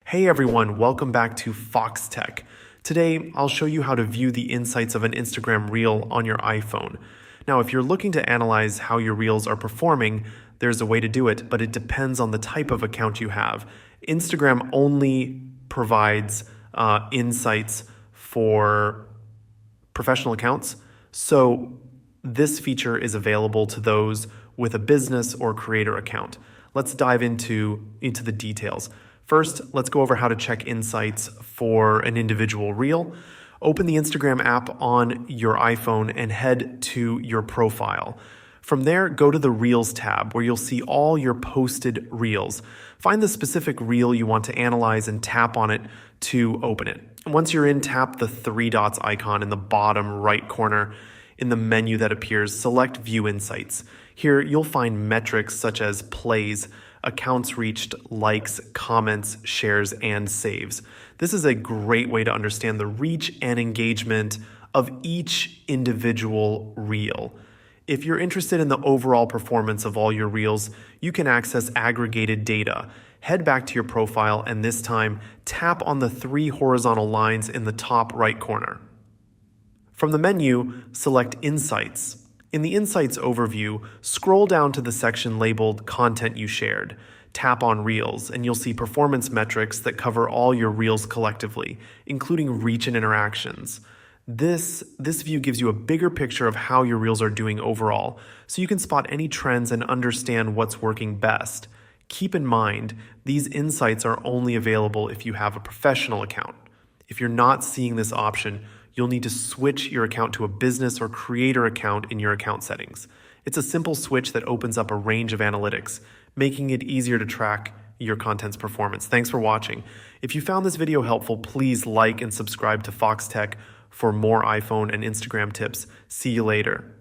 Hey everyone, welcome back to Foxtecc. Today, I'll show you how to view the insights of an Instagram reel on your iPhone. Now, if you're looking to analyze how your reels are performing, there's a way to do it, but it depends on the type of account you have. Instagram only provides insights for professional accounts, so this feature is available to those with a business or creator account. Let's dive into the details. First, let's go over how to check insights for an individual reel. Open the Instagram app on your iPhone and head to your profile. From there, go to the Reels tab where you'll see all your posted reels. Find the specific reel you want to analyze and tap on it to open it. And once you're in, tap the three dots icon in the bottom right corner in the menu that appears. Select View Insights. Here, you'll find metrics such as plays, accounts reached, likes, comments, shares, and saves. This is a great way to understand the reach and engagement of each individual reel. If you're interested in the overall performance of all your reels, you can access aggregated data. Head back to your profile and this time tap on the three horizontal lines in the top right corner. From the menu, select Insights. In the Insights overview, scroll down to the section labeled Content You Shared. Tap on Reels, and you'll see performance metrics that cover all your reels collectively, including reach and interactions. This view gives you a bigger picture of how your reels are doing overall, so you can spot any trends and understand what's working best. Keep in mind, these insights are only available if you have a professional account. If you're not seeing this option, you'll need to switch your account to a business or creator account in your account settings. It's a simple switch that opens up a range of analytics, making it easier to track your content's performance. Thanks for watching. If you found this video helpful, please like and subscribe to Foxtecc for more iPhone and Instagram tips. See you later.